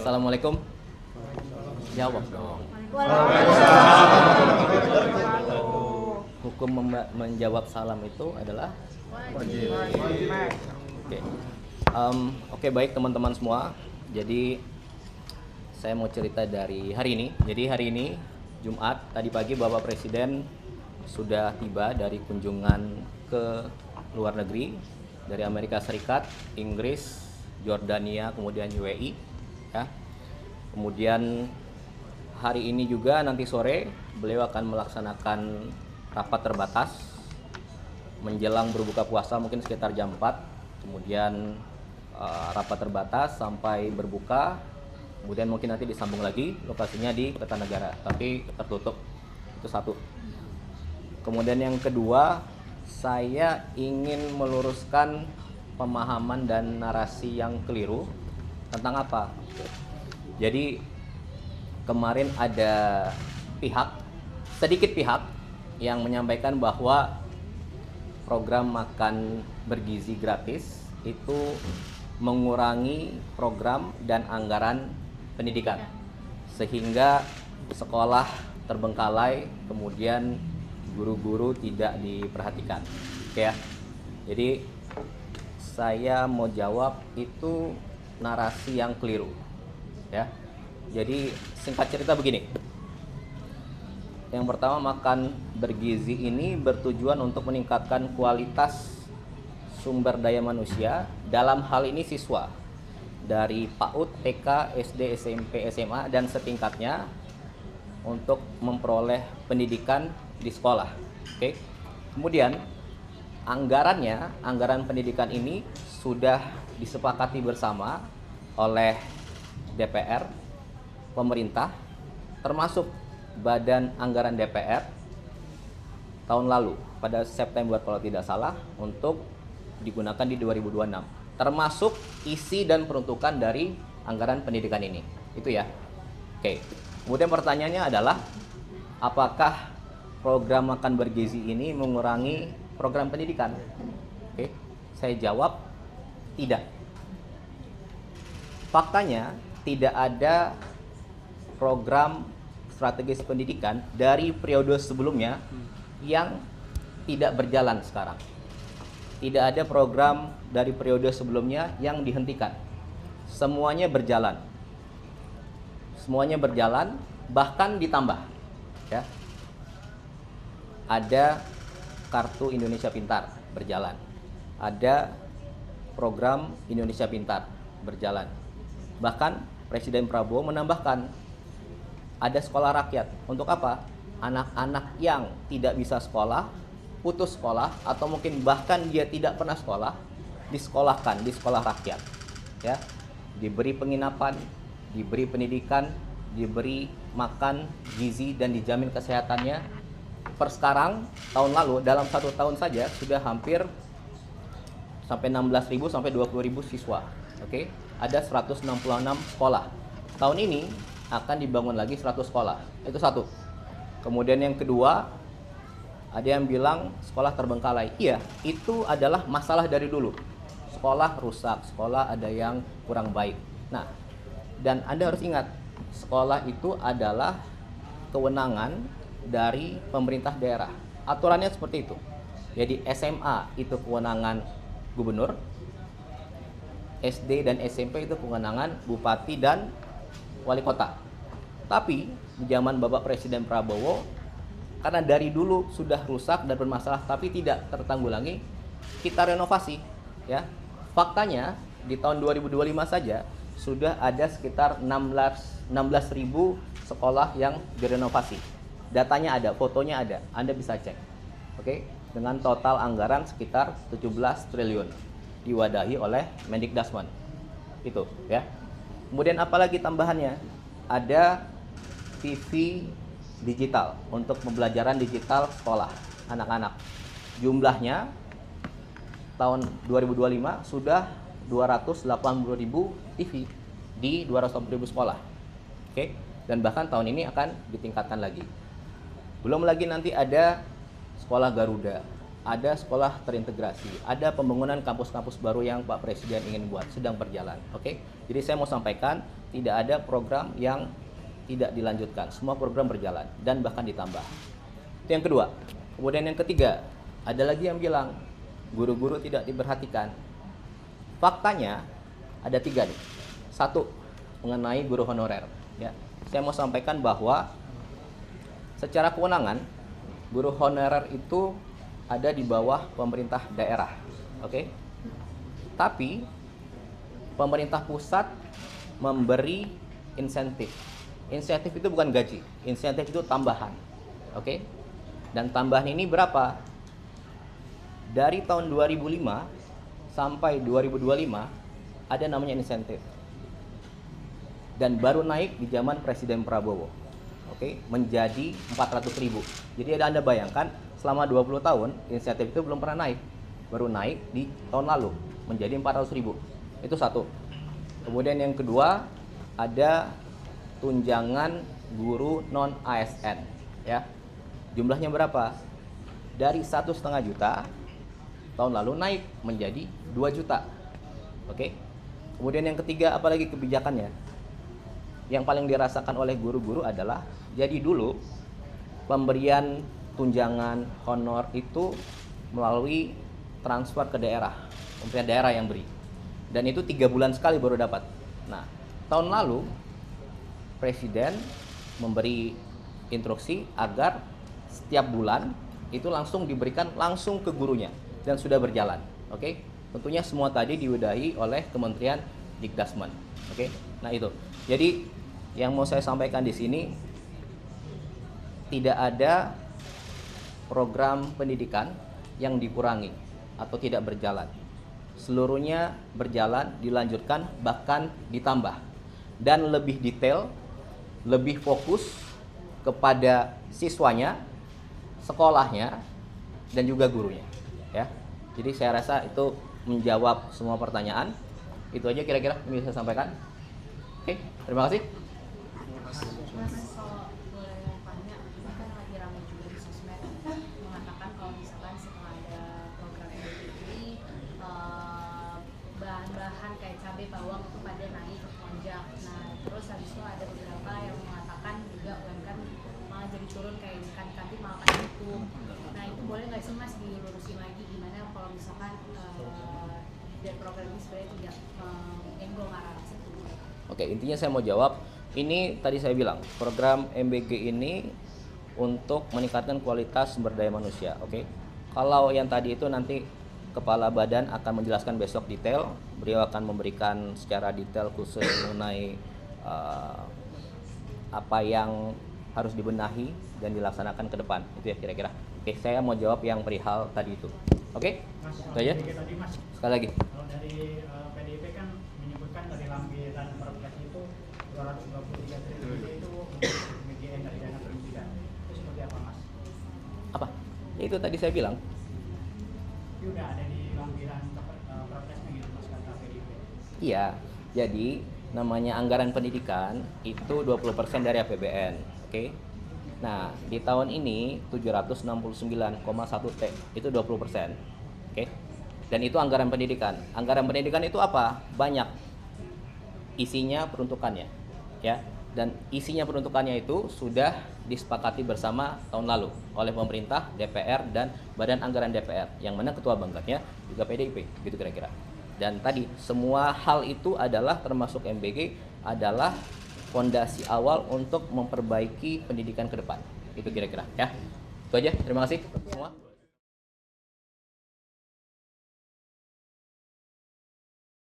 Assalamualaikum. Jawab dong. Hukum menjawab salam itu adalah wajib. Oke. Oke, baik teman-teman semua. Jadi saya mau cerita dari hari ini. Jadi hari ini Jumat tadi pagi Bapak Presiden sudah tiba dari kunjungan ke luar negeri dari Amerika Serikat, Inggris, Jordania, kemudian UAE ya. Kemudian hari ini juga nanti sore beliau akan melaksanakan rapat terbatas menjelang berbuka puasa mungkin sekitar jam 4. Kemudian rapat terbatas sampai berbuka. Kemudian mungkin nanti disambung lagi, lokasinya di Kertanegara, tapi tertutup. Itu satu. Kemudian yang kedua, saya ingin meluruskan pemahaman dan narasi yang keliru tentang apa? Jadi kemarin ada sedikit pihak yang menyampaikan bahwa program makan bergizi gratis itu mengurangi program dan anggaran pendidikan sehingga sekolah terbengkalai, kemudian guru-guru tidak diperhatikan. Oke ya. Jadi saya mau jawab itu narasi yang keliru. Ya. Jadi singkat cerita begini. Yang pertama, makan bergizi ini bertujuan untuk meningkatkan kualitas sumber daya manusia, dalam hal ini siswa dari PAUD, TK, SD, SMP, SMA dan setingkatnya untuk memperoleh pendidikan di sekolah. Oke. Kemudian anggaran pendidikan ini sudah disepakati bersama oleh DPR, pemerintah, termasuk Badan Anggaran DPR tahun lalu pada September kalau tidak salah untuk digunakan di 2026. Termasuk isi dan peruntukan dari anggaran pendidikan ini. Itu ya. Oke. Kemudian pertanyaannya adalah apakah program makan bergizi ini mengurangi program pendidikan? Oke. Saya jawab tidak. Faktanya tidak ada program strategis pendidikan dari periode sebelumnya yang tidak berjalan sekarang. Tidak ada program dari periode sebelumnya yang dihentikan. Semuanya berjalan. Semuanya berjalan, bahkan ditambah. Ya. Ada Kartu Indonesia Pintar berjalan. Ada program Indonesia Pintar berjalan. Bahkan Presiden Prabowo menambahkan ada sekolah rakyat. Untuk apa? Anak-anak yang tidak bisa sekolah, putus sekolah, atau mungkin bahkan dia tidak pernah sekolah, disekolahkan di sekolah rakyat. Ya, diberi penginapan, diberi pendidikan, diberi makan gizi dan dijamin kesehatannya. Per sekarang, tahun lalu dalam 1 tahun saja sudah hampir sampai 16.000 sampai 20.000 siswa. Oke, ada 166 sekolah. Tahun ini akan dibangun lagi 100 sekolah. Itu satu. Kemudian yang kedua, ada yang bilang sekolah terbengkalai. Iya, itu adalah masalah dari dulu. Sekolah rusak, sekolah ada yang kurang baik. Nah, dan Anda harus ingat, sekolah itu adalah kewenangan dari pemerintah daerah. Aturannya seperti itu. Jadi SMA itu kewenangan gubernur, SD dan SMP itu kewenangan bupati dan wali kota. Tapi di zaman Bapak Presiden Prabowo, karena dari dulu sudah rusak dan bermasalah tapi tidak tertanggulangi, kita renovasi ya. Faktanya di tahun 2025 saja sudah ada sekitar 16.000 sekolah yang direnovasi. Datanya ada, fotonya ada, Anda bisa cek. Oke, dengan total anggaran sekitar 17 triliun diwadahi oleh Mendikbudrismen. Itu ya. Kemudian apalagi tambahannya? Ada TV digital untuk pembelajaran digital sekolah anak-anak. Jumlahnya tahun 2025 sudah 280.000 TV di 280.000 sekolah. Oke, dan bahkan tahun ini akan ditingkatkan lagi. Belum lagi nanti ada sekolah Garuda, ada sekolah terintegrasi, ada pembangunan kampus-kampus baru yang Pak Presiden ingin buat, sedang berjalan. Oke, jadi saya mau sampaikan tidak ada program yang tidak dilanjutkan, semua program berjalan dan bahkan ditambah. Itu yang kedua. Kemudian yang ketiga, ada lagi yang bilang guru-guru tidak diperhatikan. Faktanya ada 3 nih. 1, mengenai guru honorer. Ya, saya mau sampaikan bahwa secara kewenangan guru honorer itu ada di bawah pemerintah daerah, oke? Tapi pemerintah pusat memberi insentif. Insentif itu bukan gaji, insentif itu tambahan, oke? Dan tambahan ini berapa? Dari tahun 2005 sampai 2025 ada namanya insentif. Dan baru naik di zaman Presiden Prabowo, oke? Menjadi 400.000. Jadi Anda bayangkan selama 20 tahun insentif itu belum pernah naik, baru naik di tahun lalu menjadi 400.000. Itu 1. Kemudian yang kedua, ada tunjangan guru non ASN, ya. Jumlahnya berapa? Dari 1,5 juta tahun lalu naik menjadi 2 juta. Oke. Kemudian yang ketiga, apalagi kebijakannya? Yang paling dirasakan oleh guru-guru adalah, jadi dulu pemberian tunjangan honor itu melalui transfer ke daerah, pemerintah daerah yang beri, dan itu 3 bulan sekali baru dapat. Nah, tahun lalu Presiden memberi instruksi agar setiap bulan itu langsung diberikan langsung ke gurunya dan sudah berjalan. Oke, tentunya semua tadi diwadahi oleh Kementerian Dikdasmen. Oke, nah itu. Jadi yang mau saya sampaikan di sini, tidak ada program pendidikan yang dikurangi atau tidak berjalan. Seluruhnya berjalan, dilanjutkan, bahkan ditambah. Dan lebih detail, lebih fokus kepada siswanya, sekolahnya, dan juga gurunya. Ya. Jadi saya rasa itu menjawab semua pertanyaan. Itu aja kira-kira yang bisa saya sampaikan. Oke, terima kasih. Bahan kayak cabai bawang itu pada naik melonjak. Nah, terus habis itu ada beberapa yang mengatakan juga UMK malah jadi turun, kayak ikan kantin malah pada itu. Nah, itu boleh nggak sih Mas dilurusin lagi gimana kalau misalkan dari program ini sebenarnya tidak menyenggol arah situ? Oke, intinya saya mau jawab. Ini tadi saya bilang program MBG ini untuk meningkatkan kualitas sumber daya manusia. Oke, kalau yang tadi itu nanti Kepala Badan akan menjelaskan besok detail. Beliau akan memberikan secara detail khusus mengenai apa yang harus dibenahi dan dilaksanakan ke depan. Itu ya kira-kira. Oke, saya mau jawab yang perihal tadi itu. Oke? Itu aja. Sekali lagi. Kalau dari PDIP kan menyebutkan dari lampiran Perpres itu 223 triliun itu PGN dari dana pendidikan. Itu seperti apa, Mas? Apa? Ya itu tadi saya bilang. Itu udah ada di lampiran Perpresnya gitu, Mas, kata PDIP. Iya. Jadi namanya anggaran pendidikan itu 20% dari APBN. Oke. Nah, di tahun ini 769,1 T itu 20%. Oke. Dan itu anggaran pendidikan. Anggaran pendidikan itu apa? Banyak. Isinya peruntukannya, ya. Dan isinya peruntukannya itu sudah disepakati bersama tahun lalu oleh pemerintah, DPR, dan Badan Anggaran DPR, yang mana ketua bangkatnya juga PDIP, gitu kira-kira. Dan tadi semua hal itu adalah termasuk MBG adalah fondasi awal untuk memperbaiki pendidikan ke depan. Itu kira-kira, ya. Itu aja. Terima kasih semua.